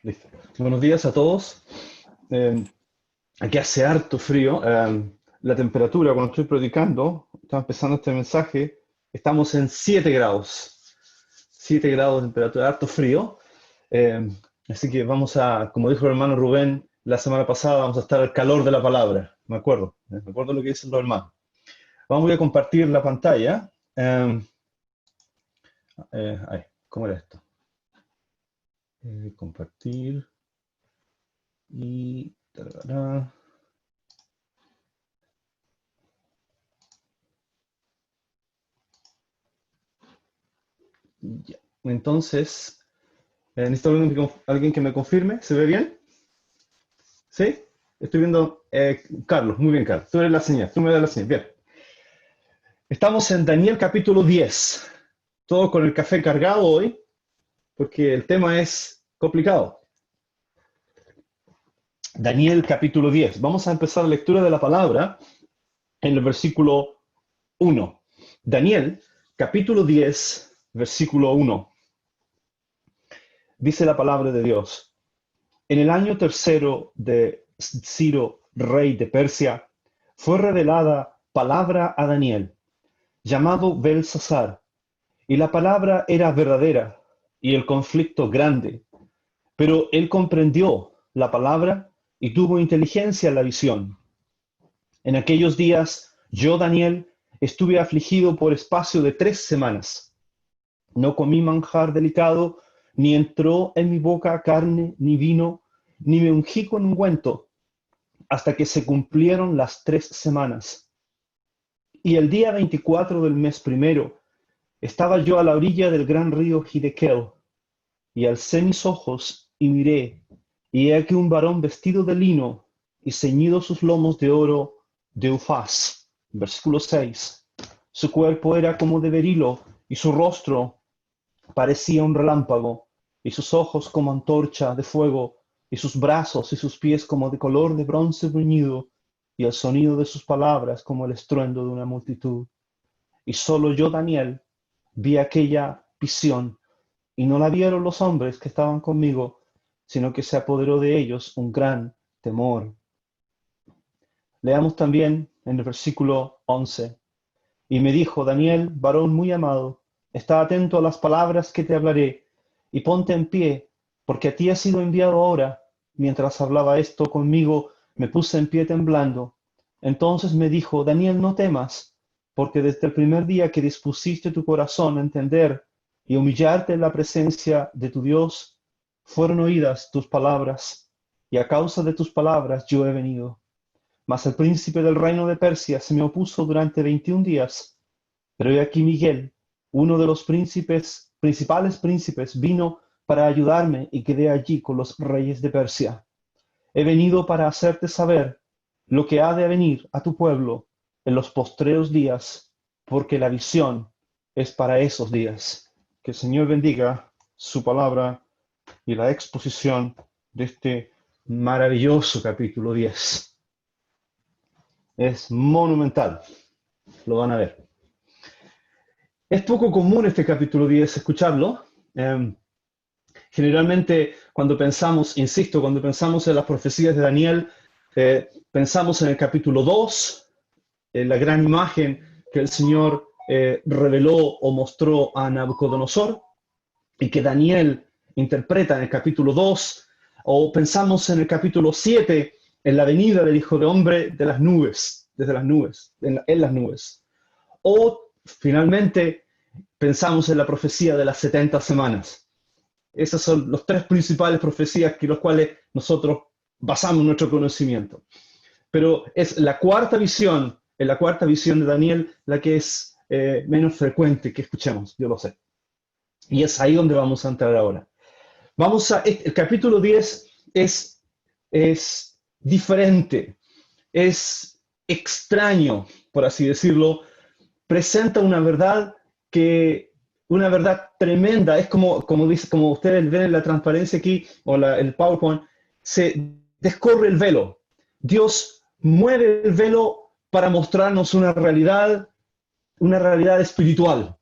Listo. Buenos días a todos. Aquí hace harto frío. La temperatura, cuando estoy predicando, estaba empezando este mensaje, estamos en 7 grados. 7 grados de temperatura, harto frío. Eh, Así que vamos a, como dijo el hermano Rubén la semana pasada, vamos a estar al calor de la palabra. Me acuerdo lo que dicen los hermanos. Vamos a compartir la pantalla. ¿Cómo era esto? Compartir y... tarará. Ya. Entonces, necesito alguien que me confirme. ¿Se ve bien? ¿Sí? Estoy viendo. Carlos, muy bien, Carlos. Tú eres la señal. Tú me das la señal. Bien. Estamos en Daniel capítulo 10. Todo con el café cargado hoy, porque el tema es complicado. Daniel capítulo 10. Vamos a empezar la lectura de la palabra en el versículo 1. Daniel capítulo 10, versículo 1. Dice la palabra de Dios. En el año tercero de Ciro, rey de Persia, fue revelada palabra a Daniel, llamado Belsasar, y la palabra era verdadera y el conflicto grande, pero él comprendió la palabra y tuvo inteligencia en la visión. En aquellos días, yo, Daniel, estuve afligido por espacio de 3 semanas. No comí manjar delicado, ni entró en mi boca carne, ni vino, ni me ungí con ungüento, hasta que se cumplieron las 3 semanas. Y el día 24 del mes primero, estaba yo a la orilla del gran río Hiddekel, y alcé mis ojos y miré, y he aquí un varón vestido de lino y ceñido sus lomos de oro de Ufaz. Versículo 6. Su cuerpo era como de berilo, y su rostro parecía un relámpago, y sus ojos como antorcha de fuego, y sus brazos y sus pies como de color de bronce bruñido, y el sonido de sus palabras como el estruendo de una multitud. Y solo yo, Daniel, vi aquella visión, y no la vieron los hombres que estaban conmigo, sino que se apoderó de ellos un gran temor. Leamos también en el versículo 11. Y me dijo, Daniel, varón muy amado, está atento a las palabras que te hablaré, y ponte en pie, porque a ti ha sido enviado ahora. Mientras hablaba esto conmigo, me puse en pie temblando. Entonces me dijo, Daniel, no temas, porque desde el primer día que dispusiste tu corazón a entender y humillarte en la presencia de tu Dios, fueron oídas tus palabras, y a causa de tus palabras yo he venido. Mas el príncipe del reino de Persia se me opuso durante 21 días. Pero he aquí Miguel, uno de los principales príncipes, vino para ayudarme y quedé allí con los reyes de Persia. He venido para hacerte saber lo que ha de venir a tu pueblo en los postreros días, porque la visión es para esos días. Que el Señor bendiga su palabra y la exposición de este maravilloso capítulo 10. Es monumental, lo van a ver. Es poco común este capítulo 10 escucharlo. Generalmente cuando pensamos, insisto, cuando pensamos en las profecías de Daniel, pensamos en el capítulo 2, en la gran imagen que el Señor reveló o mostró a Nabucodonosor y que Daniel interpreta en el capítulo 2, o pensamos en el capítulo 7, en la venida del Hijo de Hombre de las nubes, desde las nubes, en las nubes. O finalmente pensamos en la profecía de las 70 semanas. Esas son las 3 principales profecías en las cuales nosotros basamos nuestro conocimiento. Pero es la cuarta visión, en la cuarta visión de Daniel, la que es menos frecuente que escuchemos, yo lo sé. Y es ahí donde vamos a entrar ahora. El capítulo 10 es diferente, es extraño, por así decirlo. Presenta una verdad tremenda. Es como ustedes ven en la transparencia aquí, o el PowerPoint, se descorre el velo. Dios mueve el velo para mostrarnos una realidad espiritual.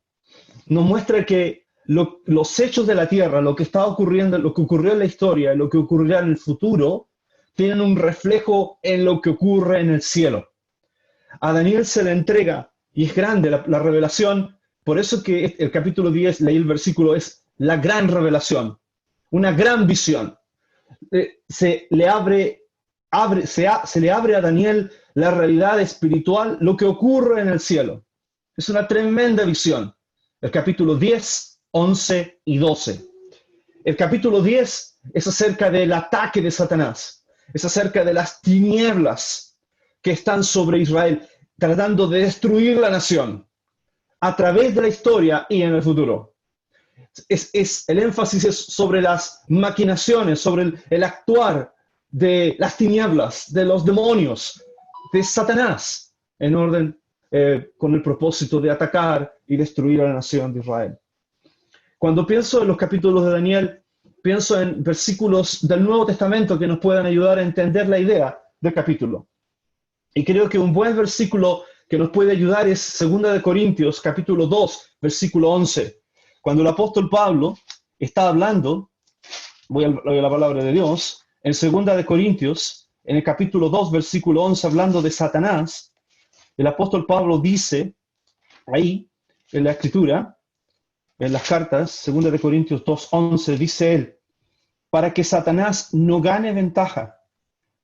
Nos muestra que los hechos de la tierra, lo que está ocurriendo, lo que ocurrió en la historia, lo que ocurrirá en el futuro, tienen un reflejo en lo que ocurre en el cielo. A Daniel se le entrega, y es grande la revelación, por eso que el capítulo 10, leí el versículo, es la gran revelación, una gran visión. Se le abre a Daniel la realidad espiritual, lo que ocurre en el cielo. Es una tremenda visión. El capítulo 10, 11 y 12. El capítulo 10 es acerca del ataque de Satanás, es acerca de las tinieblas que están sobre Israel, tratando de destruir la nación a través de la historia y en el futuro. El énfasis es sobre las maquinaciones, sobre el actuar de las tinieblas, de los demonios, de Satanás, en orden con el propósito de atacar y destruir a la nación de Israel. Cuando pienso en los capítulos de Daniel, pienso en versículos del Nuevo Testamento que nos puedan ayudar a entender la idea del capítulo. Y creo que un buen versículo que nos puede ayudar es 2 Corintios, capítulo 2, versículo 11. Cuando el apóstol Pablo está hablando, voy a la palabra de Dios, en 2 Corintios, en el capítulo 2, versículo 11, hablando de Satanás, el apóstol Pablo dice, ahí, en la escritura, en las cartas, 2 Corintios 2, 11, dice él, para que Satanás no gane ventaja,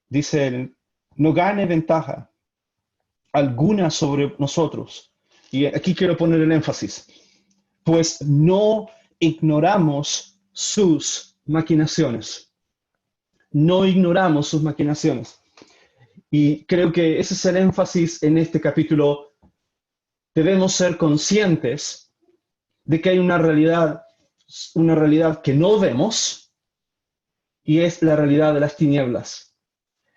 dice él, no gane ventaja alguna sobre nosotros. Y aquí quiero poner el énfasis, pues no ignoramos sus maquinaciones. No ignoramos sus maquinaciones. Y creo que ese es el énfasis en este capítulo. Debemos ser conscientes de que hay una realidad que no vemos, y es la realidad de las tinieblas.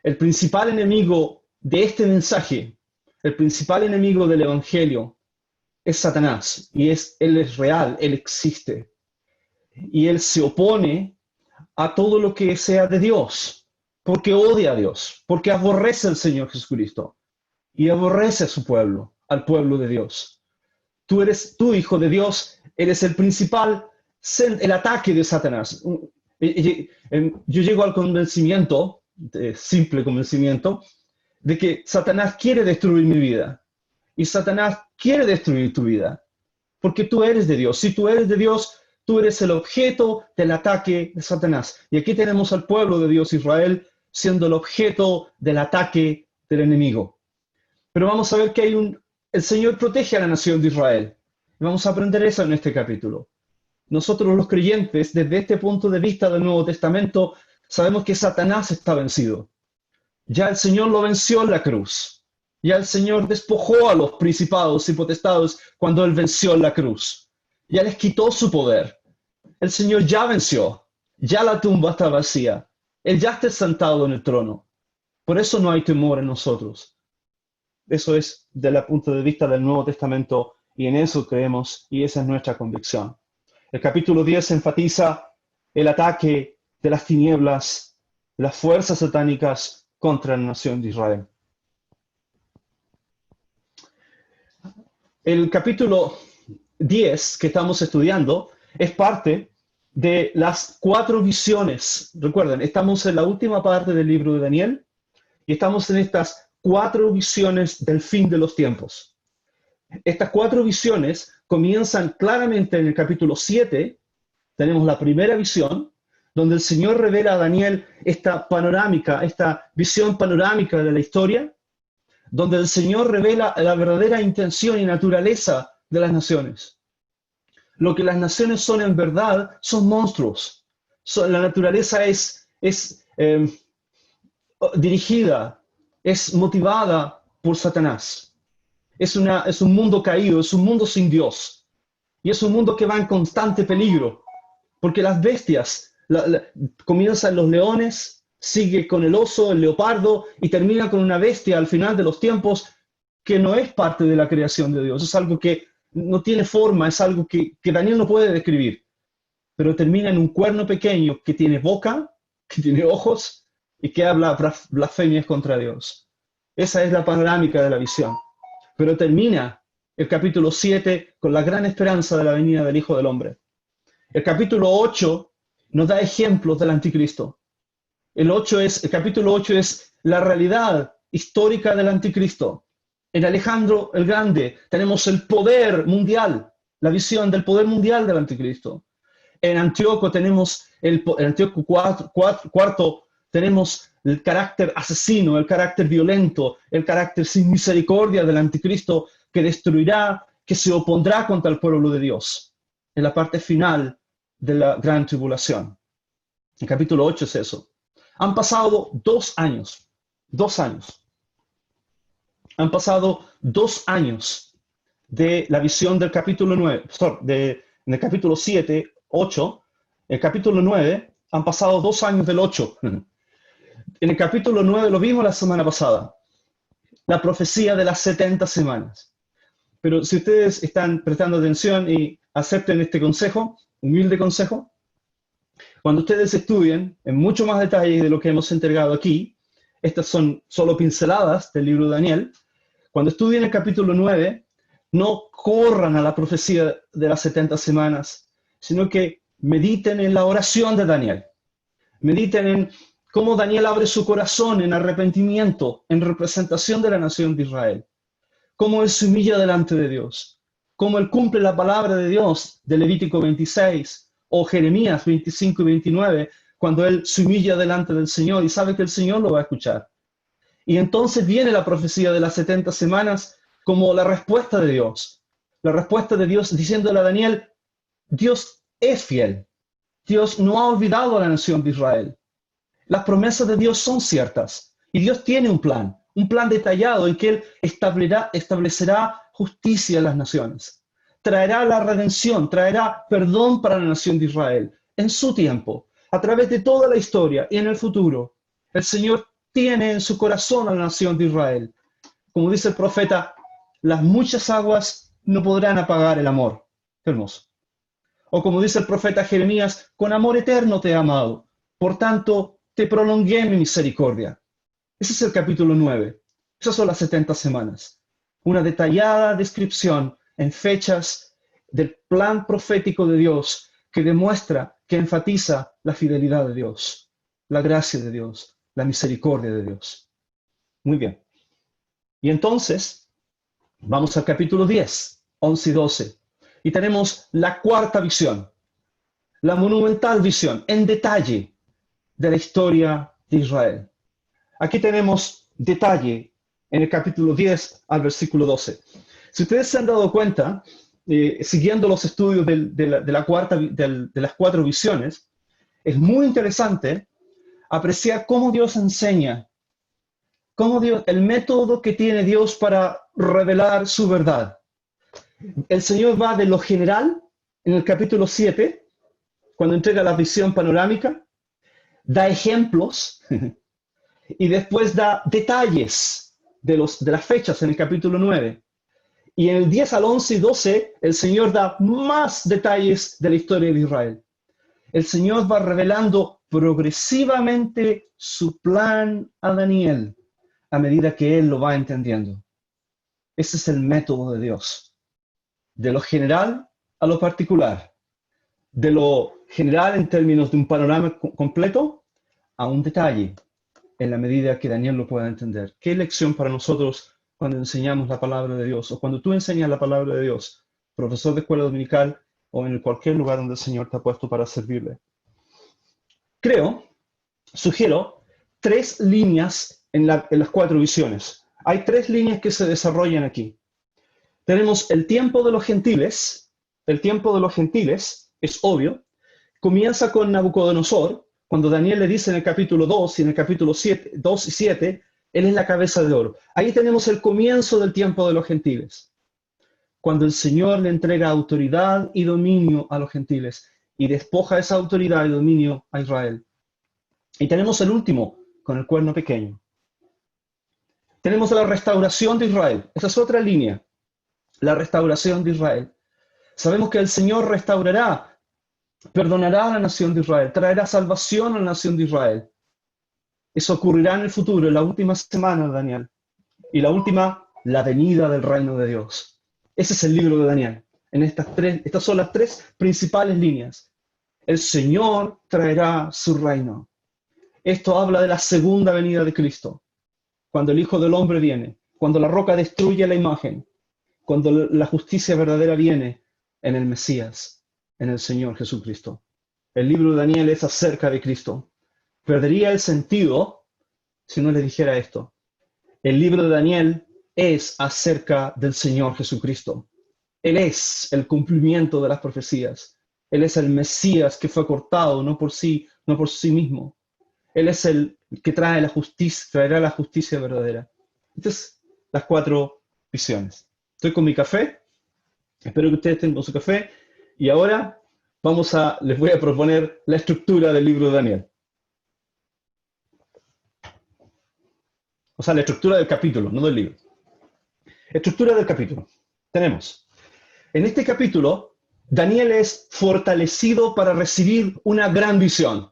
El principal enemigo de este mensaje, el principal enemigo del Evangelio, es Satanás, y él es real, él existe. Y él se opone a todo lo que sea de Dios, porque odia a Dios, porque aborrece al Señor Jesucristo, y aborrece a su pueblo, al pueblo de Dios. Tú, hijo de Dios, eres el principal, el ataque de Satanás. Yo llego al convencimiento, simple convencimiento, de que Satanás quiere destruir mi vida. Y Satanás quiere destruir tu vida, porque tú eres de Dios. Si tú eres de Dios, tú eres el objeto del ataque de Satanás. Y aquí tenemos al pueblo de Dios, Israel, siendo el objeto del ataque del enemigo. Pero vamos a ver que el Señor protege a la nación de Israel. Y vamos a aprender eso en este capítulo. Nosotros los creyentes, desde este punto de vista del Nuevo Testamento, sabemos que Satanás está vencido. Ya el Señor lo venció en la cruz. Ya el Señor despojó a los principados y potestades cuando Él venció en la cruz. Ya les quitó su poder. El Señor ya venció. Ya la tumba está vacía. Él ya está sentado en el trono. Por eso no hay temor en nosotros. Eso es desde el punto de vista del Nuevo Testamento, y en eso creemos, y esa es nuestra convicción. El capítulo 10 enfatiza el ataque de las tinieblas, de las fuerzas satánicas contra la nación de Israel. El capítulo 10 que estamos estudiando es parte de las 4 visiones. Recuerden, estamos en la última parte del libro de Daniel y estamos en estas 4 visiones del fin de los tiempos. Estas 4 visiones comienzan claramente en el capítulo 7. Tenemos la primera visión, donde el Señor revela a Daniel esta visión panorámica de la historia, donde el Señor revela la verdadera intención y naturaleza de las naciones. Lo que las naciones son en verdad son monstruos. La naturaleza es dirigida, es motivada por Satanás. Es un mundo caído, es un mundo sin Dios. Y es un mundo que va en constante peligro, porque las bestias, comienzan los leones, sigue con el oso, el leopardo, y termina con una bestia al final de los tiempos que no es parte de la creación de Dios. Es algo que no tiene forma, es algo que Daniel no puede describir. Pero termina en un cuerno pequeño que tiene boca, que tiene ojos y que habla blasfemias contra Dios. Esa es la panorámica de la visión. Pero termina el capítulo 7 con la gran esperanza de la venida del Hijo del Hombre. El capítulo 8 nos da ejemplos del anticristo. El capítulo 8 es la realidad histórica del anticristo. En Alejandro el Grande tenemos el poder mundial, la visión del poder mundial del anticristo. En Antíoco tenemos en Antíoco cuarto tenemos el carácter asesino, el carácter violento, el carácter sin misericordia del anticristo que destruirá, que se opondrá contra el pueblo de Dios en la parte final de la gran tribulación. El capítulo 8 es eso. Han pasado 2 años. 2 años. Han pasado 2 años de la visión del capítulo 9, en el capítulo 7, 8, el capítulo 9, han pasado 2 años del 8. En el capítulo 9 lo vimos la semana pasada, la profecía de las 70 semanas. Pero si ustedes están prestando atención y acepten este consejo, humilde consejo, cuando ustedes estudien en mucho más detalle de lo que hemos entregado aquí, estas son solo pinceladas del libro de Daniel, cuando estudien el capítulo 9, no corran a la profecía de las 70 semanas, sino que mediten en la oración de Daniel. Mediten en cómo Daniel abre su corazón en arrepentimiento, en representación de la nación de Israel. Cómo él se humilla delante de Dios. Cómo él cumple la palabra de Dios de Levítico 26 o Jeremías 25 y 29, cuando él se humilla delante del Señor y sabe que el Señor lo va a escuchar. Y entonces viene la profecía de las 70 semanas como la respuesta de Dios. La respuesta de Dios diciéndole a Daniel, Dios es fiel. Dios no ha olvidado a la nación de Israel. Las promesas de Dios son ciertas. Y Dios tiene un plan detallado en que Él establecerá justicia en las naciones. Traerá la redención, traerá perdón para la nación de Israel en su tiempo, a través de toda la historia y en el futuro. El Señor tiene en su corazón a la nación de Israel. Como dice el profeta, las muchas aguas no podrán apagar el amor. Qué hermoso. O como dice el profeta Jeremías, con amor eterno te he amado, por tanto te prolongué mi misericordia. Ese es el capítulo 9. Esas son las 70 semanas. Una detallada descripción en fechas del plan profético de Dios que demuestra, que enfatiza la fidelidad de Dios, la gracia de Dios, la misericordia de Dios. Muy bien. Y entonces, vamos al capítulo 10, 11 y 12. Y tenemos la cuarta visión, la monumental visión, en detalle, de la historia de Israel. Aquí tenemos detalle en el capítulo 10 al versículo 12. Si ustedes se han dado cuenta, siguiendo los estudios de las 4 visiones, es muy interesante apreciar cómo Dios enseña, el método que tiene Dios para revelar su verdad. El Señor va de lo general, en el capítulo 7, cuando entrega la visión panorámica, da ejemplos y después da detalles de las fechas en el capítulo 9. Y en el 10 al 11 y 12, el Señor da más detalles de la historia de Israel. El Señor va revelando progresivamente su plan a Daniel a medida que él lo va entendiendo. Ese es el método de Dios. De lo general a lo particular. De lo general en términos de un panorama completo a un detalle en la medida que Daniel lo pueda entender. ¿Qué lección para nosotros cuando enseñamos la palabra de Dios? O cuando tú enseñas la palabra de Dios, profesor de escuela dominical o en cualquier lugar donde el Señor te ha puesto para servirle. Sugiero 3 líneas en las 4 visiones. Hay 3 líneas que se desarrollan aquí. Tenemos el tiempo de los gentiles. El tiempo de los gentiles es obvio. Comienza con Nabucodonosor, cuando Daniel le dice en el capítulo 2 y en el capítulo 2 y 7, él es la cabeza de oro. Ahí tenemos el comienzo del tiempo de los gentiles, cuando el Señor le entrega autoridad y dominio a los gentiles y despoja esa autoridad y dominio a Israel. Y tenemos el último, con el cuerno pequeño. Tenemos la restauración de Israel. Esa es otra línea, la restauración de Israel. Sabemos que el Señor restaurará, perdonará a la nación de Israel, traerá salvación a la nación de Israel. Eso ocurrirá en el futuro, en la última semana de Daniel. Y la última, la venida del reino de Dios. Ese es el libro de Daniel. Estas son las 3 principales líneas. El Señor traerá su reino. Esto habla de la segunda venida de Cristo, cuando el Hijo del Hombre viene, cuando la roca destruye la imagen, cuando la justicia verdadera viene en el Mesías, en el Señor Jesucristo. El libro de Daniel es acerca de Cristo. Perdería el sentido si no le dijera esto. El libro de Daniel es acerca del Señor Jesucristo. Él es el cumplimiento de las profecías. Él es el Mesías que fue cortado, no por sí mismo. Él es el que trae la justicia, traerá la justicia verdadera. Estas son las 4 visiones. Estoy con mi café. Espero que ustedes tengan su café. Y ahora les voy a proponer la estructura del libro de Daniel. O sea, la estructura del capítulo, no del libro. Estructura del capítulo. Tenemos, en este capítulo, Daniel es fortalecido para recibir una gran visión.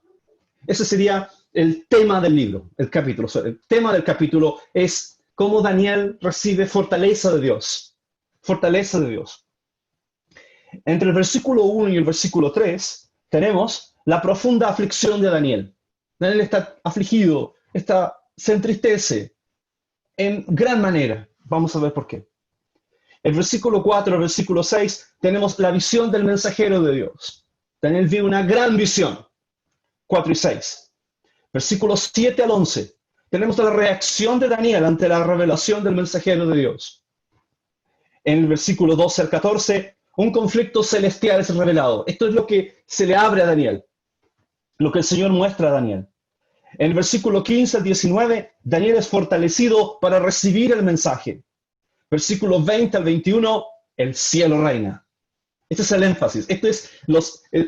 Ese sería el tema del libro, el capítulo. O sea, el tema del capítulo es cómo Daniel recibe fortaleza de Dios. Fortaleza de Dios. Entre el versículo 1 y el versículo 3 tenemos la profunda aflicción de Daniel. Daniel está afligido, se entristece en gran manera. Vamos a ver por qué. El versículo 4 al versículo 6 tenemos la visión del mensajero de Dios. Daniel vive una gran visión. 4 y 6. Versículos 7 al 11. Tenemos la reacción de Daniel ante la revelación del mensajero de Dios. En el versículo 12 al 14, un conflicto celestial es revelado. Esto es lo que se le abre a Daniel, lo que el Señor muestra a Daniel. En el versículo 15 al 19, Daniel es fortalecido para recibir el mensaje. Versículo 20 al 21, el cielo reina. Este es el énfasis. Estos son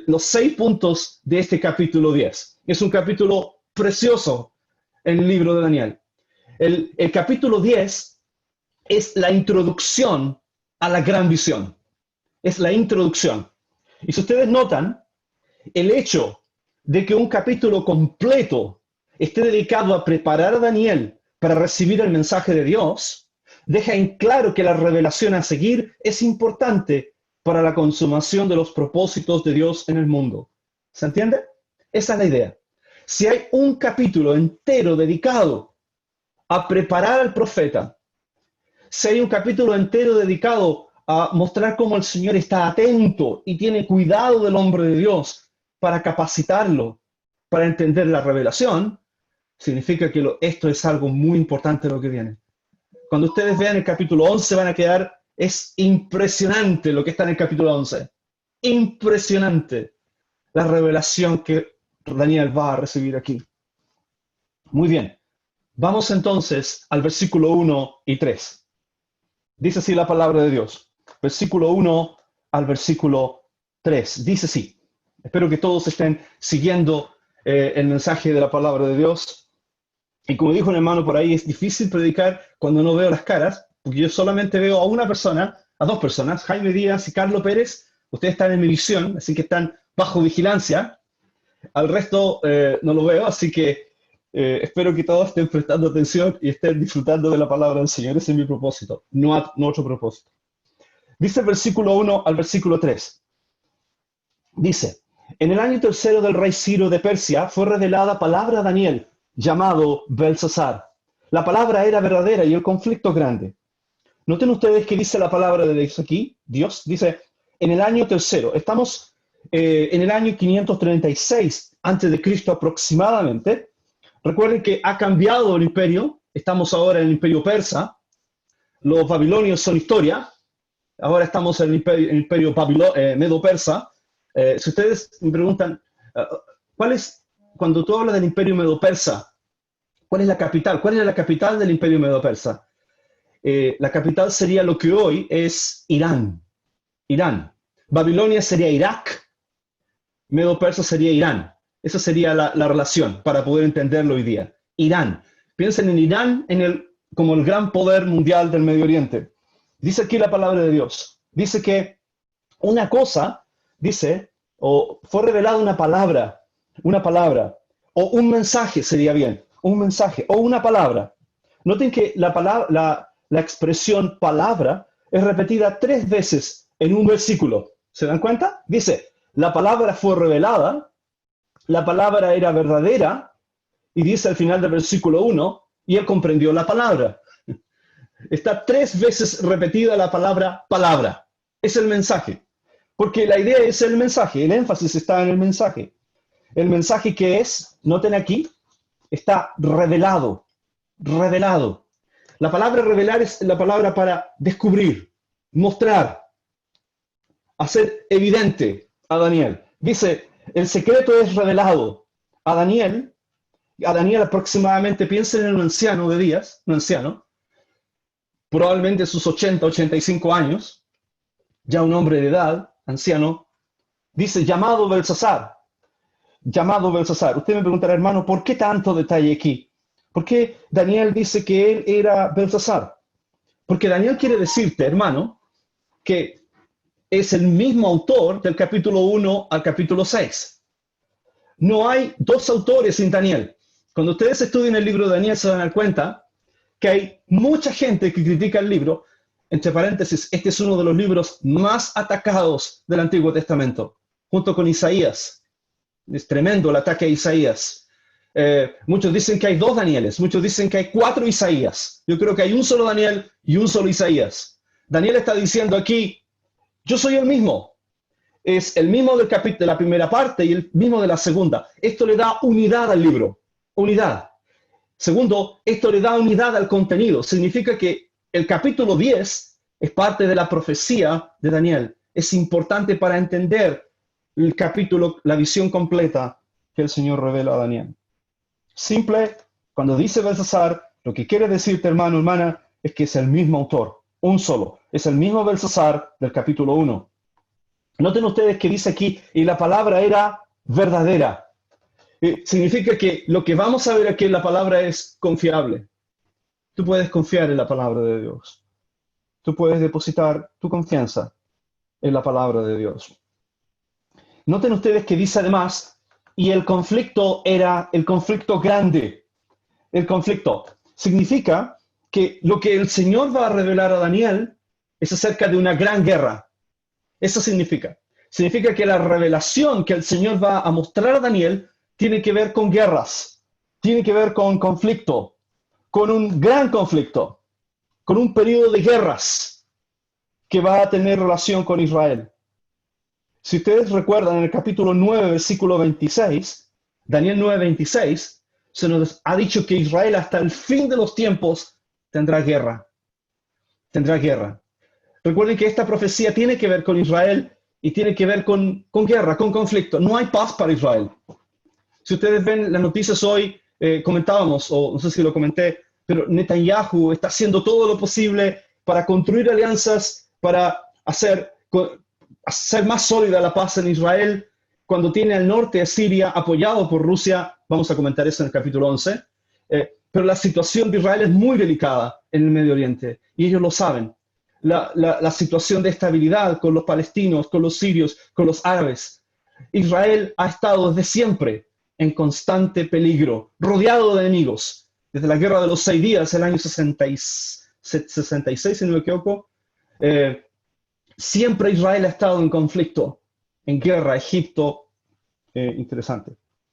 los 6 puntos de este capítulo 10. Es un capítulo precioso en el libro de Daniel. El capítulo 10 es la introducción a la gran visión. Es la introducción. Y si ustedes notan, el hecho de que un capítulo completo esté dedicado a preparar a Daniel para recibir el mensaje de Dios, deja en claro que la revelación a seguir es importante para la consumación de los propósitos de Dios en el mundo. ¿Se entiende? Esa es la idea. Si hay un capítulo entero dedicado a preparar al profeta, si hay un capítulo entero dedicado a mostrar cómo el Señor está atento y tiene cuidado del hombre de Dios para capacitarlo, para entender la revelación, significa que esto es algo muy importante lo que viene. Cuando ustedes vean el capítulo 11 van a quedar, es impresionante lo que está en el capítulo 11. Impresionante la revelación que Daniel va a recibir aquí. Muy bien, vamos entonces al versículo 1 y 3. Dice así la palabra de Dios. Versículo 1 al versículo 3. Dice así. Espero que todos estén siguiendo el mensaje de la palabra de Dios. Y como dijo un hermano por ahí, es difícil predicar cuando no veo las caras, porque yo solamente veo a una persona, a 2 personas, Jaime Díaz y Carlos Pérez. Ustedes están en mi visión, así que están bajo vigilancia. Al resto no lo veo, así que espero que todos estén prestando atención y estén disfrutando de la palabra del Señor. Ese es mi propósito, no otro propósito. Dice el versículo 1 al versículo 3. Dice, en el año tercero del rey Ciro de Persia fue revelada palabra a Daniel, llamado Belsasar. La palabra era verdadera y el conflicto grande. Noten ustedes que dice la palabra de Dios aquí. Dios dice, en el año tercero. Estamos en el año 536 antes de Cristo aproximadamente. Recuerden que ha cambiado el imperio. Estamos ahora en el imperio persa. Los babilonios son historia. Ahora estamos en el imperio medo-persa. Si ustedes me preguntan, cuando tú hablas del imperio medo-persa, ¿cuál es la capital? ¿Cuál es la capital del imperio medo-persa? La capital sería lo que hoy es Irán. Irán. Babilonia sería Irak. Medo-persa sería Irán. Esa sería la relación para poder entenderlo hoy día. Irán. Piensen en Irán como el gran poder mundial del Medio Oriente. Dice aquí la palabra de Dios. Dice que una cosa, o fue revelada una palabra, o un mensaje sería bien, un mensaje, o una palabra. Noten que la expresión palabra es repetida 3 veces en un versículo. ¿Se dan cuenta? Dice, La palabra fue revelada, la palabra era verdadera, y dice al final del versículo 1, y él comprendió la palabra. Está 3 veces repetida la palabra palabra. Es el mensaje. Porque la idea es el mensaje, el énfasis está en el mensaje. El mensaje que es, noten aquí, está revelado, revelado. La palabra revelar es la palabra para descubrir, mostrar, hacer evidente a Daniel. Dice, el secreto es revelado a Daniel. A Daniel aproximadamente, piensen en un anciano de días, un anciano, probablemente sus 80, 85 años, ya un hombre de edad, anciano, dice, llamado Belsasar. Llamado Belsasar. Usted me preguntará, hermano, ¿por qué tanto detalle aquí? ¿Por qué Daniel dice que él era Belsasar? Porque Daniel quiere decirte, hermano, que es el mismo autor del capítulo 1 al capítulo 6. No hay 2 autores en Daniel. Cuando ustedes estudien el libro de Daniel se van a dar cuenta que hay mucha gente que critica el libro. Entre paréntesis, este es uno de los libros más atacados del Antiguo Testamento, junto con Isaías. Es tremendo el ataque a Isaías. Muchos dicen que hay 2 Danieles, muchos dicen que hay 4 Isaías. Yo creo que hay un solo Daniel y un solo Isaías. Daniel está diciendo aquí, yo soy el mismo. Es el mismo del capítulo de la primera parte y el mismo de la segunda. Esto le da unidad al libro, unidad. Segundo, esto le da unidad al contenido. Significa que el capítulo 10 es parte de la profecía de Daniel. Es importante para entender el capítulo, la visión completa que el Señor revela a Daniel. Simple, cuando dice Belsasar, lo que quiere decirte, hermano, hermana, es que es el mismo autor, un solo. Es el mismo Belsasar del capítulo 1. Noten ustedes que dice aquí, y la palabra era verdadera. Significa que lo que vamos a ver aquí en la palabra es confiable. Tú puedes confiar en la palabra de Dios. Tú puedes depositar tu confianza en la palabra de Dios. Noten ustedes que dice además, y el conflicto era el conflicto grande. El conflicto significa que lo que el Señor va a revelar a Daniel es acerca de una gran guerra. Eso significa. Significa que la revelación que el Señor va a mostrar a Daniel tiene que ver con guerras, tiene que ver con conflicto, con un gran conflicto, con un periodo de guerras que va a tener relación con Israel. Si ustedes recuerdan, en el capítulo 9, versículo 26, Daniel 9, 26, se nos ha dicho que Israel hasta el fin de los tiempos tendrá guerra. Tendrá guerra. Recuerden que esta profecía tiene que ver con Israel y tiene que ver con guerra, con conflicto. No hay paz para Israel. Si ustedes ven las noticias hoy, comentábamos, o no sé si lo comenté, pero Netanyahu está haciendo todo lo posible para construir alianzas, para hacer más sólida la paz en Israel, cuando tiene al norte a Siria apoyado por Rusia. Vamos a comentar eso en el capítulo 11. Pero la situación de Israel es muy delicada en el Medio Oriente, y ellos lo saben. La situación de estabilidad con los palestinos, con los sirios, con los árabes. Israel ha estado desde siempre en constante peligro, rodeado de enemigos. Desde la Guerra de los 6 días, el año 66, si no me equivoco, siempre Israel ha estado en conflicto, en guerra. Egipto, interesante.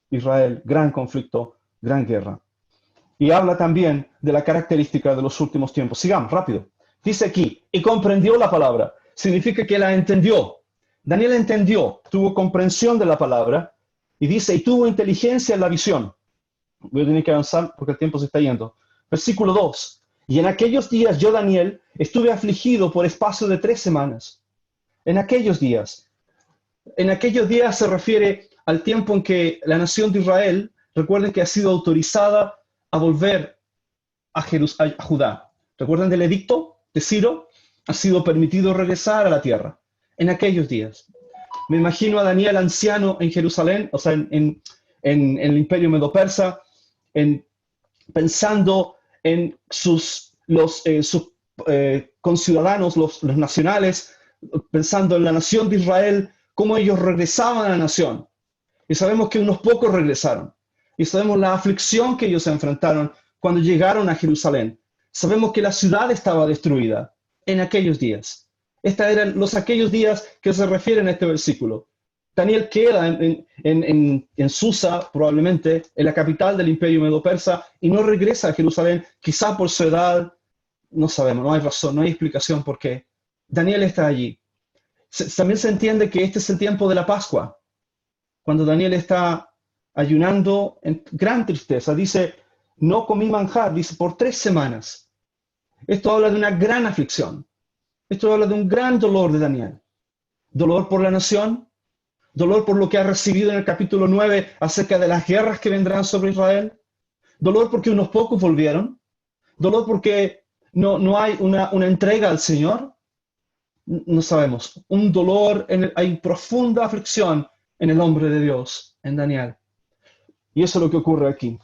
Israel, gran conflicto, gran guerra. Y habla también de la característica de los últimos tiempos. Sigamos, rápido. Dice aquí, y comprendió la palabra. Significa que la entendió. Daniel entendió, tuvo comprensión de la palabra, y dice, y tuvo inteligencia en la visión. Voy a tener que avanzar porque el tiempo se está yendo. Versículo 2. Y en aquellos días yo, Daniel, estuve afligido por espacio de 3 semanas. En aquellos días. En aquellos días se refiere al tiempo en que la nación de Israel, recuerden que ha sido autorizada a volver a Judá. ¿Recuerdan del edicto de Ciro? Ha sido permitido regresar a la tierra. En aquellos días. Me imagino a Daniel anciano en Jerusalén, o sea, en el imperio medo-persa, pensando en sus conciudadanos, los nacionales, pensando en la nación de Israel, cómo ellos regresaban a la nación. Y sabemos que unos pocos regresaron. Y sabemos la aflicción que ellos enfrentaron cuando llegaron a Jerusalén. Sabemos que la ciudad estaba destruida en aquellos días. Estos eran aquellos días que se refieren a este versículo. Daniel queda en Susa, probablemente, en la capital del imperio medo-persa, y no regresa a Jerusalén, quizá por su edad, no sabemos, no hay razón, no hay explicación por qué. Daniel está allí. También se entiende que este es el tiempo de la Pascua, cuando Daniel está ayunando en gran tristeza. Dice, no comí manjar, dice, por 3 semanas. Esto habla de una gran aflicción. Esto habla de un gran dolor de Daniel. Dolor por la nación, dolor por lo que ha recibido en el capítulo 9 acerca de las guerras que vendrán sobre Israel, dolor porque unos pocos volvieron, dolor porque no hay una entrega al Señor. No sabemos. Un dolor, hay profunda aflicción en el hombre de Dios, en Daniel. Y eso es lo que ocurre aquí.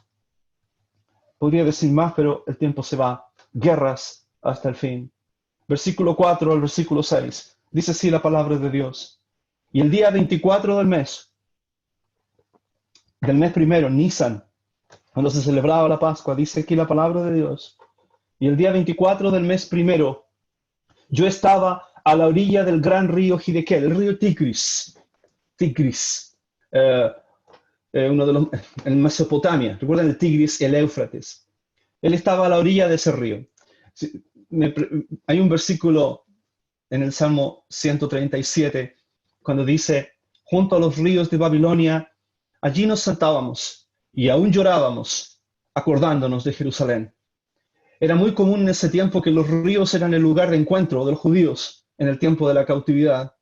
Podría decir más, pero el tiempo se va. Guerras hasta el fin. Versículo 4 al versículo 6. Dice así la palabra de Dios. Y el día 24 del mes primero, Nisan, cuando se celebraba la Pascua, dice aquí la palabra de Dios. Y el día 24 del mes primero, yo estaba a la orilla del gran río Hidekel, el río Tigris. Uno de los, en Mesopotamia. ¿Recuerdan el Tigris y el Éufrates? Él estaba a la orilla de ese río. Hay un versículo en el Salmo 137, cuando dice, junto a los ríos de Babilonia, allí nos sentábamos y aún llorábamos, acordándonos de Jerusalén. Era muy común en ese tiempo que los ríos eran el lugar de encuentro de los judíos en el tiempo de la cautividad.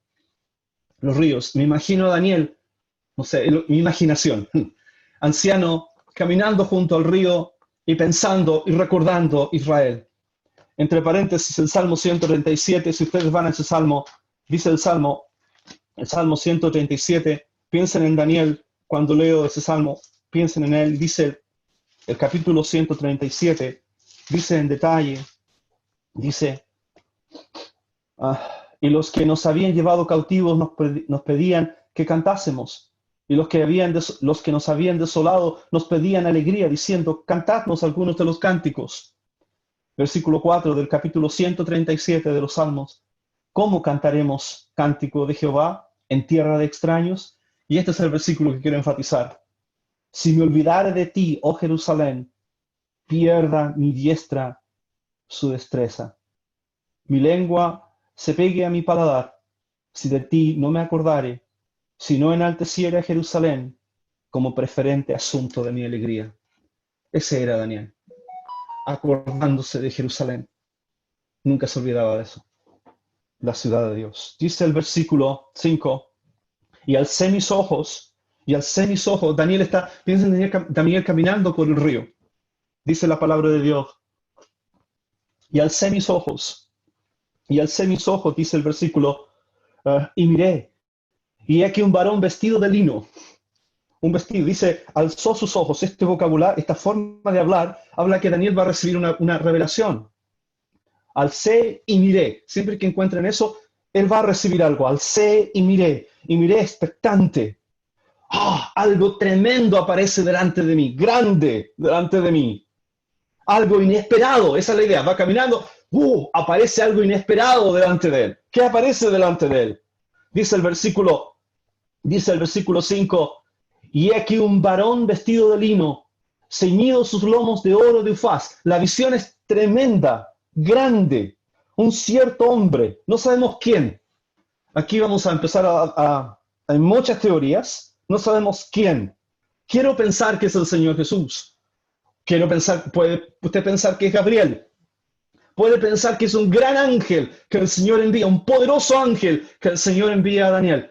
Los ríos. Me imagino a Daniel, no sé, mi imaginación, anciano, caminando junto al río y pensando y recordando Israel. Entre paréntesis, el Salmo 137, si ustedes van a ese Salmo, dice el Salmo 137, piensen en Daniel, cuando leo ese Salmo, piensen en él, dice el capítulo 137, dice en detalle, dice, y los que nos habían llevado cautivos nos pedían que cantásemos, y los que nos habían desolado nos pedían alegría, diciendo, cantadnos algunos de los cánticos. Versículo 4 del capítulo 137 de los Salmos. ¿Cómo cantaremos cántico de Jehová en tierra de extraños? Y este es el versículo que quiero enfatizar. Si me olvidare de ti, oh Jerusalén, pierda mi diestra su destreza. Mi lengua se pegue a mi paladar, si de ti no me acordare, si no enalteciere a Jerusalén como preferente asunto de mi alegría. Ese era Daniel, acordándose de Jerusalén. Nunca se olvidaba de eso, la ciudad de Dios. Dice el versículo 5, y alcé mis ojos, Daniel está, piensen en Daniel caminando por el río. Dice la palabra de Dios, y alcé mis ojos, dice el versículo, y miré, y aquí un varón vestido de lino, un vestido, dice, alzó sus ojos. Este vocabulario, esta forma de hablar, habla que Daniel va a recibir una revelación. Alcé y miré. Siempre que encuentren eso, él va a recibir algo. Alcé y miré expectante. Algo tremendo aparece delante de mí, grande delante de mí. Algo inesperado, esa es la idea. Va caminando, aparece algo inesperado delante de él. ¿Qué aparece delante de él? Dice el versículo 5, y he aquí un varón vestido de lino, ceñido sus lomos de oro de Ufaz. La visión es tremenda, grande. Un cierto hombre, no sabemos quién. Aquí vamos a empezar hay muchas teorías, no sabemos quién. Quiero pensar que es el Señor Jesús. Puede usted pensar que es Gabriel. Puede pensar que es un gran ángel que el Señor envía, un poderoso ángel que el Señor envía a Daniel.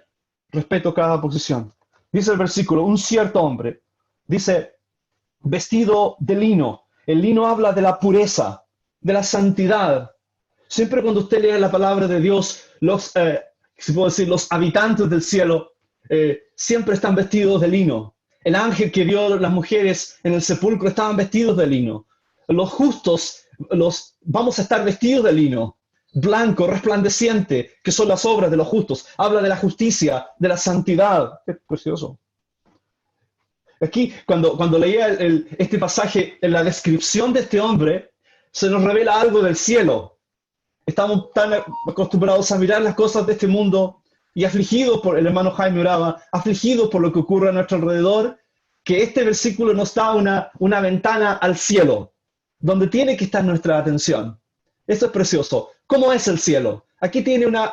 Respeto cada posición. Dice el versículo, un cierto hombre, dice, vestido de lino. El lino habla de la pureza, de la santidad. Siempre cuando usted lee la palabra de Dios, los habitantes del cielo, siempre están vestidos de lino. El ángel que vio las mujeres en el sepulcro estaban vestidos de lino. Los justos, vamos a estar vestidos de lino, blanco, resplandeciente, que son las obras de los justos. Habla de la justicia, de la santidad. Qué precioso. Aquí, cuando leía este pasaje, en la descripción de este hombre, se nos revela algo del cielo. Estamos tan acostumbrados a mirar las cosas de este mundo y afligido por, el hermano Jaime oraba, afligido por lo que ocurre a nuestro alrededor, que este versículo nos da una ventana al cielo, donde tiene que estar nuestra atención. Eso es precioso. ¿Cómo es el cielo? Aquí tiene una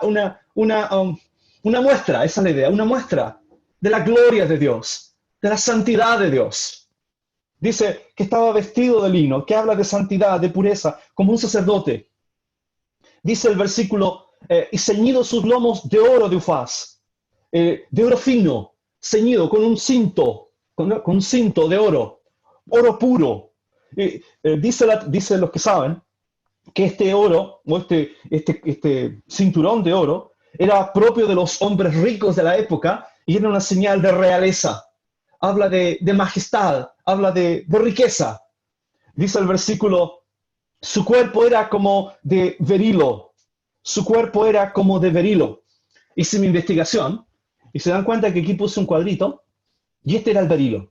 muestra, esa es la idea, una muestra de la gloria de Dios, de la santidad de Dios. Dice que estaba vestido de lino, que habla de santidad, de pureza, como un sacerdote. Dice el versículo, y ceñido sus lomos de oro de Ufaz, de oro fino, ceñido con un cinto, con un cinto de oro puro. Dice los que saben que este oro, o este cinturón de oro, era propio de los hombres ricos de la época y era una señal de realeza. Habla de majestad, habla de riqueza. Dice el versículo, su cuerpo era como de berilo. Su cuerpo era como de berilo. Hice mi investigación y se dan cuenta que aquí puse un cuadrito y este era el berilo.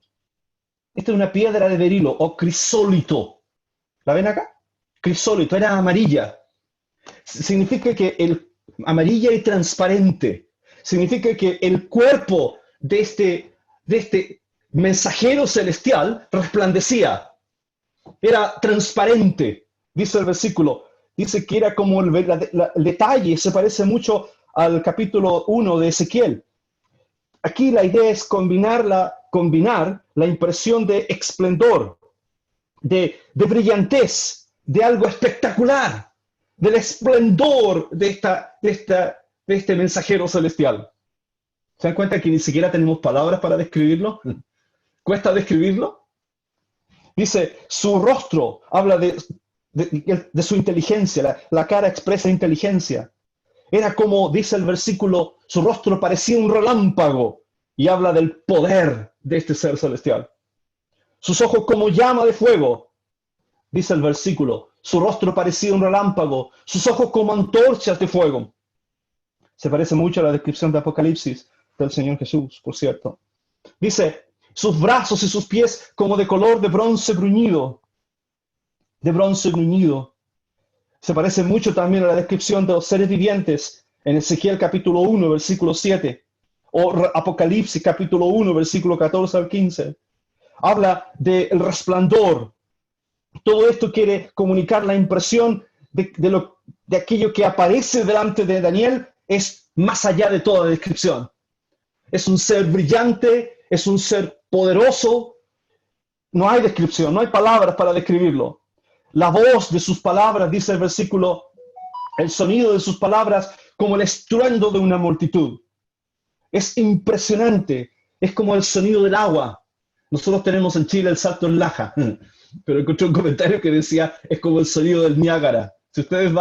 Esta es una piedra de berilo o crisólito. ¿La ven acá? Crisólito, era amarilla. Significa que amarilla y transparente. Significa que el cuerpo de este mensajero celestial resplandecía. Era transparente, dice el versículo. Dice que era como el detalle, se parece mucho al capítulo 1 de Ezequiel. Aquí la idea es combinar la impresión de esplendor, de brillantez, de algo espectacular, del esplendor de este mensajero celestial. ¿Se dan cuenta que ni siquiera tenemos palabras para describirlo? ¿Cuesta describirlo? Dice, su rostro habla de su inteligencia, la cara expresa inteligencia. Era como, dice el versículo, su rostro parecía un relámpago y habla del poder de este ser celestial. Sus ojos como llama de fuego, dice el versículo, su rostro parecía un relámpago, sus ojos como antorchas de fuego. Se parece mucho a la descripción de Apocalipsis del Señor Jesús, por cierto. Dice, sus brazos y sus pies como de color de bronce bruñido. De bronce bruñido. Se parece mucho también a la descripción de los seres vivientes en Ezequiel capítulo 1, versículo 7. O Apocalipsis capítulo 1, versículo 14 al 15. Habla del resplandor. Todo esto quiere comunicar la impresión de aquello que aparece delante de Daniel es más allá de toda descripción. Es un ser brillante, es un ser poderoso. No hay descripción, no hay palabras para describirlo. La voz de sus palabras, dice el versículo, el sonido de sus palabras como el estruendo de una multitud. Es impresionante, es como el sonido del agua. Nosotros tenemos en Chile el Salto en Laja, pero encontré un comentario que decía, es como el sonido del Niágara. Si ustedes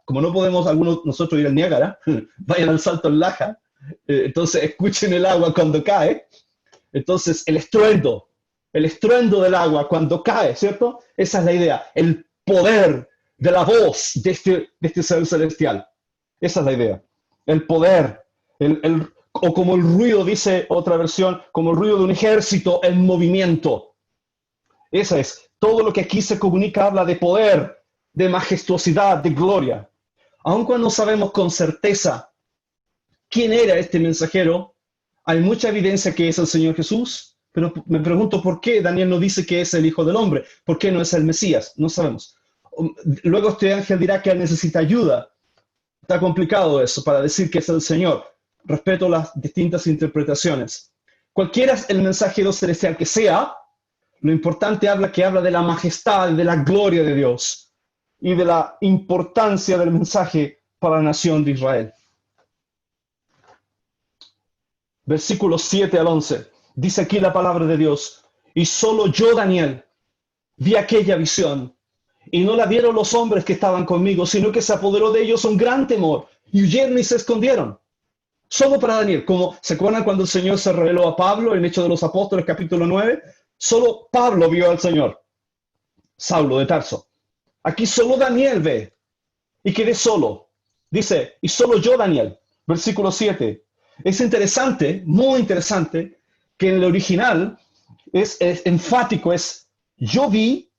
como no podemos nosotros ir al Niágara, vayan al Salto en Laja, entonces escuchen el agua cuando cae. Entonces el estruendo del agua cuando cae, ¿cierto? Esa es la idea, el poder de la voz de este ser celestial. Esa es la idea, el poder, o como el ruido, dice otra versión, como el ruido de un ejército en movimiento. Esa es, todo lo que aquí se comunica habla de poder, de majestuosidad, de gloria. Aun cuando sabemos con certeza quién era este mensajero, hay mucha evidencia que es el Señor Jesús. Pero me pregunto por qué Daniel no dice que es el Hijo del Hombre. ¿Por qué no es el Mesías? No sabemos. Luego este ángel dirá que él necesita ayuda. Está complicado eso para decir que es el Señor. Respeto las distintas interpretaciones. Cualquiera es el mensajero celestial que sea, lo importante que habla de la majestad, de la gloria de Dios y de la importancia del mensaje para la nación de Israel. Versículos 7 al 11. Dice aquí la palabra de Dios, y solo yo, Daniel, vi aquella visión, y no la vieron los hombres que estaban conmigo, sino que se apoderó de ellos un gran temor, y huyeron y se escondieron. Solo para Daniel, como se acuerdan cuando el Señor se reveló a Pablo en Hechos de los Apóstoles, capítulo 9, solo Pablo vio al Señor, Saulo de Tarso. Aquí solo Daniel ve, y quedé solo. Dice, y solo yo, Daniel, versículo 7. Es interesante, muy interesante, que en el original es enfático, es yo vi,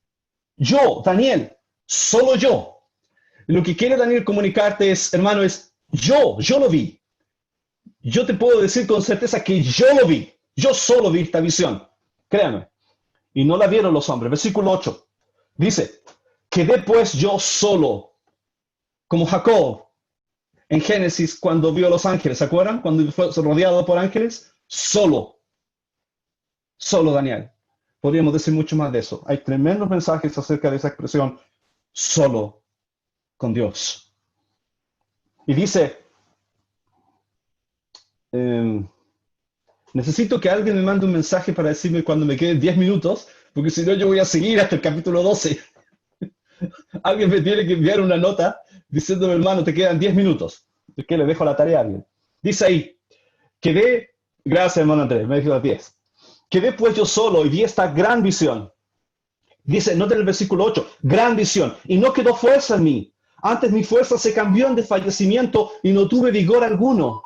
yo, Daniel, solo yo. Lo que quiere Daniel comunicarte es, hermano, es yo lo vi. Yo te puedo decir con certeza que yo lo vi. Yo solo vi esta visión. Créanme. Y no la vieron los hombres. Versículo 8. Dice, quedé pues yo solo, como Jacob en Génesis cuando vio a los ángeles. ¿Se acuerdan? Cuando fue rodeado por ángeles. Solo. Solo Daniel. Podríamos decir mucho más de eso. Hay tremendos mensajes acerca de esa expresión. Solo con Dios. Y dice, necesito que alguien me mande un mensaje para decirme cuando me queden 10 minutos, porque si no yo voy a seguir hasta el capítulo 12. Alguien me tiene que enviar una nota diciéndome, hermano, te quedan 10 minutos. Es que le dejo la tarea a alguien. Dice ahí, quedé, gracias hermano Andrés, me dijo 10. Quedé pues yo solo y vi esta gran visión. Dice, noten el versículo 8, gran visión, y no quedó fuerza en mí. Antes mi fuerza se cambió en desfallecimiento y no tuve vigor alguno.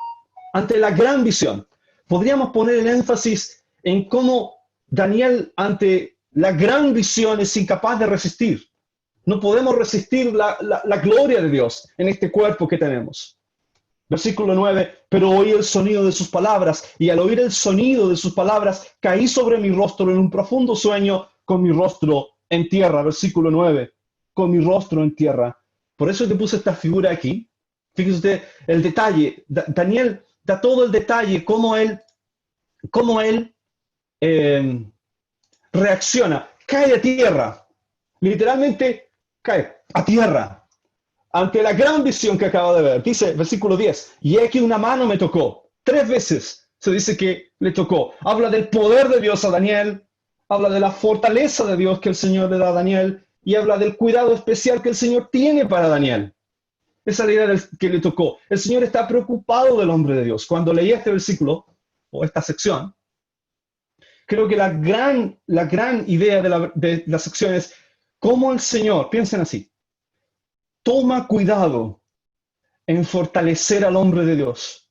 Ante la gran visión, podríamos poner el énfasis en cómo Daniel ante la gran visión es incapaz de resistir. No podemos resistir la gloria de Dios en este cuerpo que tenemos. Versículo 9, pero oí el sonido de sus palabras, y al oír el sonido de sus palabras, caí sobre mi rostro en un profundo sueño con mi rostro en tierra. Versículo 9, con mi rostro en tierra. Por eso te puse esta figura aquí. Fíjese usted el detalle. Daniel da todo el detalle, cómo él reacciona. Cae a tierra. Literalmente cae a tierra. Ante la gran visión que acaba de ver. Dice, versículo 10, y aquí una mano me tocó. 3 veces se dice que le tocó. Habla del poder de Dios a Daniel, habla de la fortaleza de Dios que el Señor le da a Daniel, y habla del cuidado especial que el Señor tiene para Daniel. Esa es la idea que le tocó. El Señor está preocupado del hombre de Dios. Cuando leí este versículo, o esta sección, creo que la gran idea de la sección es cómo el Señor, piensen así, toma cuidado en fortalecer al hombre de Dios.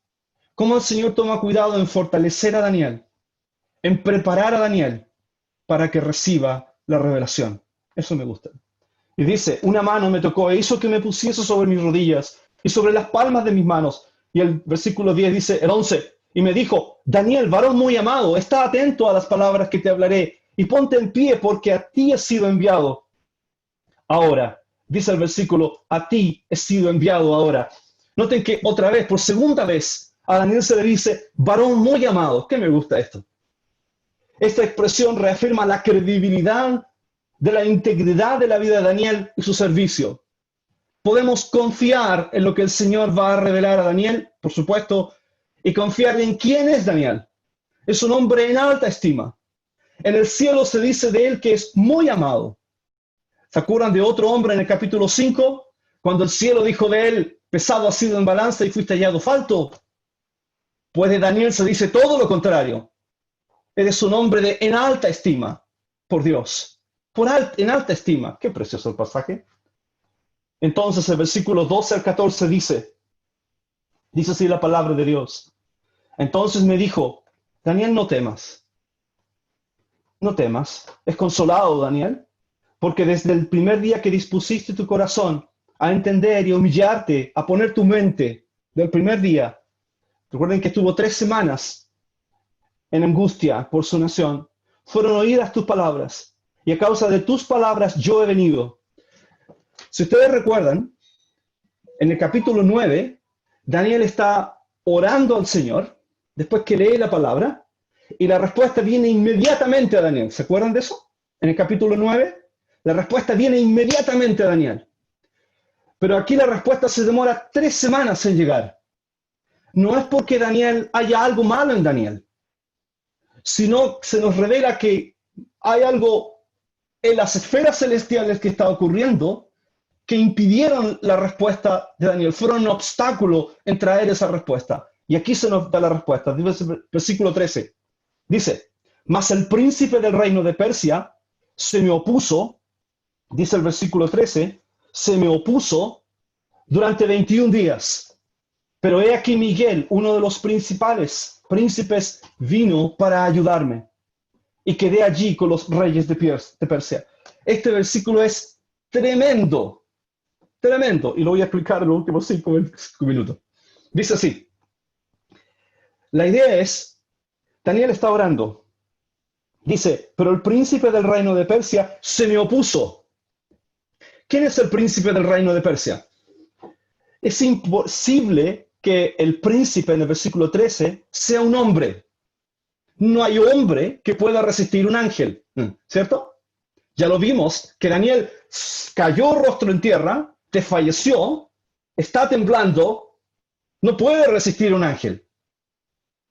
Cómo el Señor toma cuidado en fortalecer a Daniel, en preparar a Daniel para que reciba la revelación. Eso me gusta. Y dice, una mano me tocó e hizo que me pusiese sobre mis rodillas y sobre las palmas de mis manos. Y el versículo 10 dice, el 11, y me dijo, Daniel, varón muy amado, está atento a las palabras que te hablaré y ponte en pie porque a ti he sido enviado. Ahora, dice el versículo, a ti he sido enviado ahora. Noten que otra vez, por segunda vez, a Daniel se le dice, varón muy amado. ¿Qué me gusta esto? Esta expresión reafirma la credibilidad de la integridad de la vida de Daniel y su servicio. Podemos confiar en lo que el Señor va a revelar a Daniel, por supuesto, y confiar en quién es Daniel. Es un hombre en alta estima. En el cielo se dice de él que es muy amado. ¿Se acuerdan de otro hombre en el capítulo 5? Cuando el cielo dijo de él, pesado has sido en balanza y fuiste hallado falto. Pues de Daniel se dice todo lo contrario. Eres un hombre en alta estima por Dios. En alta estima. Qué precioso el pasaje. Entonces el versículo 12 al 14 dice así la palabra de Dios. Entonces me dijo, Daniel, no temas. No temas. Es consolado, Daniel, porque desde el primer día que dispusiste tu corazón a entender y humillarte, a poner tu mente del primer día, recuerden que estuvo 3 semanas en angustia por su nación, fueron oídas tus palabras, y a causa de tus palabras yo he venido. Si ustedes recuerdan, en el capítulo 9, Daniel está orando al Señor, después que lee la palabra, y la respuesta viene inmediatamente a Daniel. ¿Se acuerdan de eso? En el capítulo 9, la respuesta viene inmediatamente a Daniel. Pero aquí la respuesta se demora 3 semanas en llegar. No es porque Daniel haya algo malo en Daniel, sino se nos revela que hay algo en las esferas celestiales que está ocurriendo que impidieron la respuesta de Daniel, fueron un obstáculo en traer esa respuesta. Y aquí se nos da la respuesta, versículo 13. Dice, mas el príncipe del reino de Persia se me opuso, dice el versículo 13, se me opuso durante 21 días. Pero he aquí Miguel, uno de los principales príncipes, vino para ayudarme. Y quedé allí con los reyes de Persia. Este versículo es tremendo. Tremendo. Y lo voy a explicar en los últimos 5 minutos. Dice así. La idea es, Daniel está orando. Dice, pero el príncipe del reino de Persia se me opuso. ¿Quién es el príncipe del reino de Persia? Es imposible que el príncipe en el versículo 13 sea un hombre. No hay hombre que pueda resistir un ángel, ¿cierto? Ya lo vimos, que Daniel cayó rostro en tierra, desfalleció, está temblando, no puede resistir un ángel.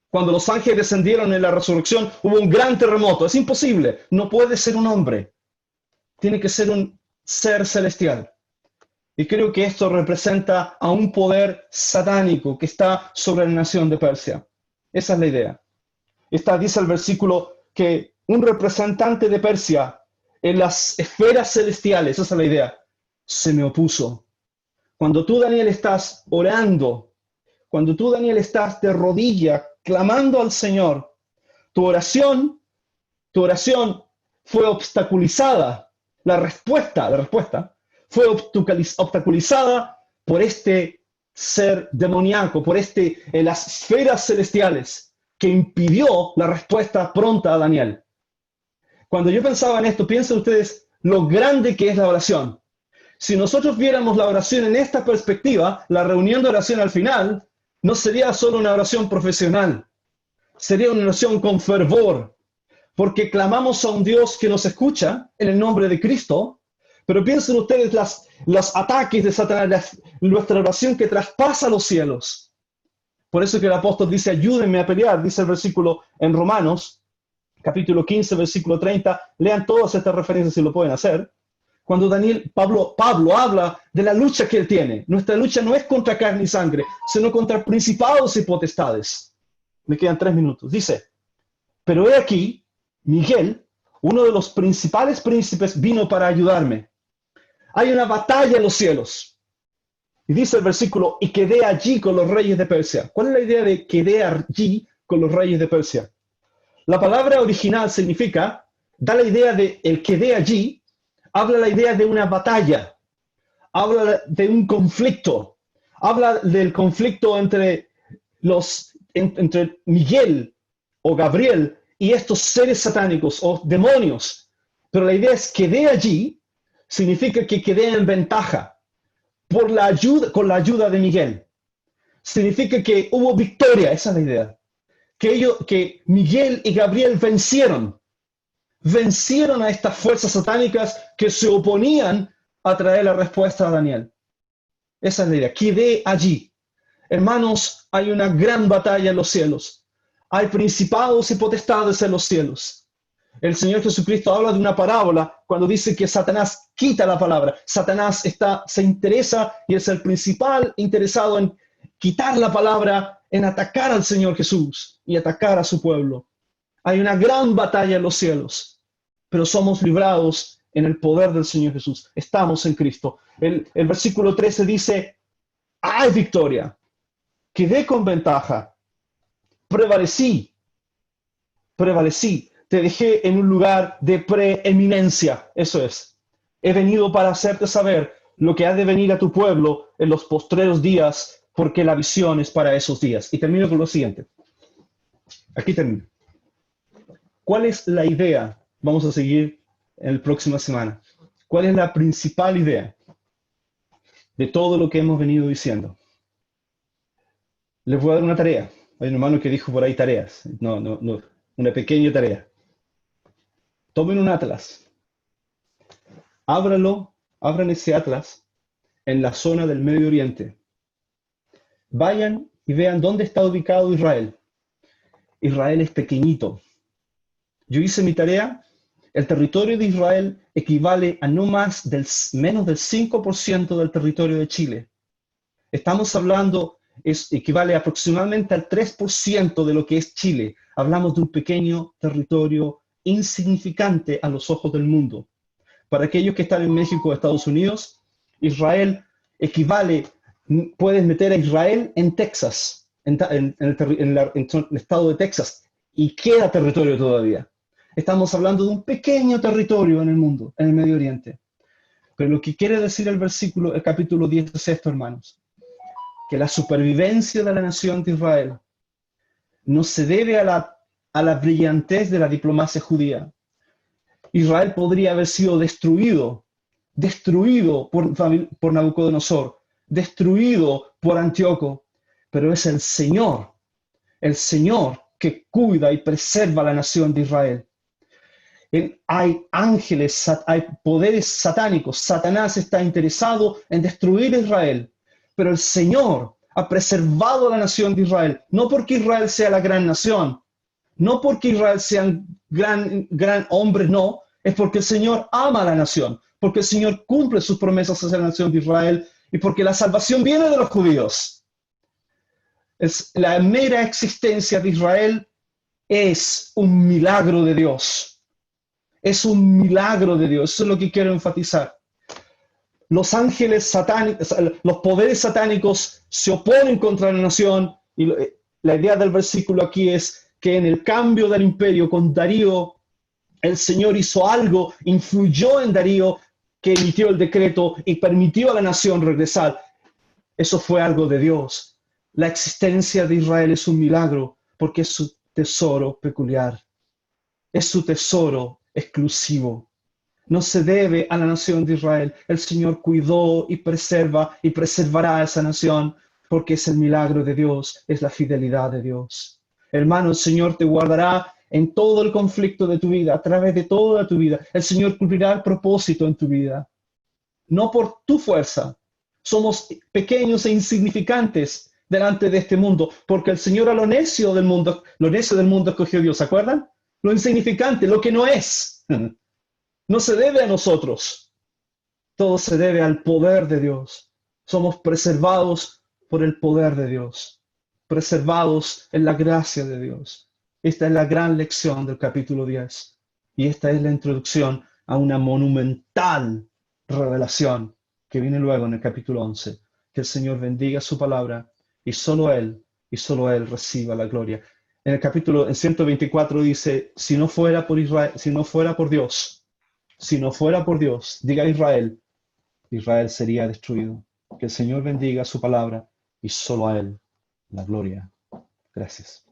Cuando los ángeles descendieron en la resurrección, hubo un gran terremoto. Es imposible, no puede ser un hombre. Tiene que ser un ser celestial. Y creo que esto representa a un poder satánico que está sobre la nación de Persia. Esa es la idea. Dice el versículo que un representante de Persia en las esferas celestiales, esa es la idea, se me opuso. Cuando tú, Daniel, estás orando, cuando tú, Daniel, estás de rodillas, clamando al Señor, tu oración fue obstaculizada. La respuesta fue obstaculizada por este ser demoníaco, por en las esferas celestiales, que impidió la respuesta pronta a Daniel. Cuando yo pensaba en esto, piensen ustedes lo grande que es la oración. Si nosotros viéramos la oración en esta perspectiva, la reunión de oración al final no sería solo una oración profesional, sería una oración con fervor, porque clamamos a un Dios que nos escucha en el nombre de Cristo. Pero piensen ustedes los ataques de Satanás, nuestra oración que traspasa los cielos. Por eso que el apóstol dice, ayúdenme a pelear, dice el versículo en Romanos, capítulo 15, versículo 30. Lean todas estas referencias si lo pueden hacer. Cuando Pablo habla de la lucha que él tiene. Nuestra lucha no es contra carne y sangre, sino contra principados y potestades. Me quedan 3 minutos. Dice, pero he aquí, Miguel, uno de los principales príncipes, vino para ayudarme. Hay una batalla en los cielos. Y dice el versículo, y quedé allí con los reyes de Persia. ¿Cuál es la idea de quedé allí con los reyes de Persia? La palabra original significa, da la idea de el quedé allí, habla la idea de una batalla, habla de un conflicto, habla del conflicto entre Miguel o Gabriel y estos seres satánicos o demonios. Pero la idea es quedé allí, significa que quedé en ventaja con la ayuda de Miguel. Significa que hubo victoria, esa es la idea. Que Miguel y Gabriel vencieron a estas fuerzas satánicas que se oponían a traer la respuesta a Daniel. Esa es la idea. Quedé allí. Hermanos, hay una gran batalla en los cielos. Hay principados y potestades en los cielos. El Señor Jesucristo habla de una parábola cuando dice que Satanás quita la palabra. Satanás se interesa y es el principal interesado en quitar la palabra, en atacar al Señor Jesús y atacar a su pueblo. Hay una gran batalla en los cielos, pero somos librados en el poder del Señor Jesús. Estamos en Cristo. El versículo 13 dice, hay victoria, quedé con ventaja, prevalecí, te dejé en un lugar de preeminencia. Eso es, he venido para hacerte saber lo que ha de venir a tu pueblo en los postreros días, porque la visión es para esos días. Y termino con lo siguiente. Aquí termino. ¿Cuál es la idea? Vamos a seguir en la próxima semana. ¿Cuál es la principal idea de todo lo que hemos venido diciendo? Les voy a dar una tarea. Hay un hermano que dijo por ahí tareas. No, una pequeña tarea. Tomen un atlas. Abran ese atlas en la zona del Medio Oriente. Vayan y vean dónde está ubicado Israel. Israel es pequeñito. Yo hice mi tarea. El territorio de Israel equivale a menos del 5% del territorio de Chile. Estamos hablando, equivale aproximadamente al 3% de lo que es Chile. Hablamos de un pequeño territorio insignificante a los ojos del mundo. Para aquellos que están en México o Estados Unidos, Israel equivale, puedes meter a Israel en Texas, en el estado de Texas, y queda territorio todavía. Estamos hablando de un pequeño territorio en el mundo, en el Medio Oriente. Pero lo que quiere decir el capítulo 10 es esto, hermanos, que la supervivencia de la nación de Israel no se debe a la brillantez de la diplomacia judía. Israel podría haber sido destruido por Nabucodonosor, destruido por Antíoco, pero es el Señor que cuida y preserva la nación de Israel. Hay ángeles, hay poderes satánicos. Satanás está interesado en destruir a Israel, pero el Señor ha preservado a la nación de Israel, no porque Israel sea la gran nación, no porque Israel sea un gran hombre, no, es porque el Señor ama a la nación, porque el Señor cumple sus promesas hacia la nación de Israel y porque la salvación viene de los judíos. La mera existencia de Israel es un milagro de Dios. Es un milagro de Dios, eso es lo que quiero enfatizar. Los ángeles satánicos, los poderes satánicos se oponen contra la nación y la idea del versículo aquí es que en el cambio del imperio con Darío, el Señor hizo algo, influyó en Darío que emitió el decreto y permitió a la nación regresar. Eso fue algo de Dios. La existencia de Israel es un milagro porque es su tesoro peculiar. Es su tesoro exclusivo. No se debe a la nación de Israel. El Señor cuidó y preserva y preservará a esa nación porque es el milagro de Dios, es la fidelidad de Dios. Hermano, el Señor te guardará en todo el conflicto de tu vida, a través de toda tu vida. El Señor cumplirá el propósito en tu vida. No por tu fuerza. Somos pequeños e insignificantes delante de este mundo, porque el Señor a lo necio del mundo escogió Dios, ¿se acuerdan? Lo insignificante, lo que no es. No se debe a nosotros. Todo se debe al poder de Dios. Somos preservados por el poder de Dios. Preservados en la gracia de Dios. Esta es la gran lección del capítulo 10. Y esta es la introducción a una monumental revelación que viene luego en el capítulo 11. Que el Señor bendiga su palabra y solo Él reciba la gloria. En el capítulo 124 dice, si no fuera por Israel, si no fuera por Dios, diga Israel, Israel sería destruido. Que el Señor bendiga su palabra y solo a Él la gloria. Gracias.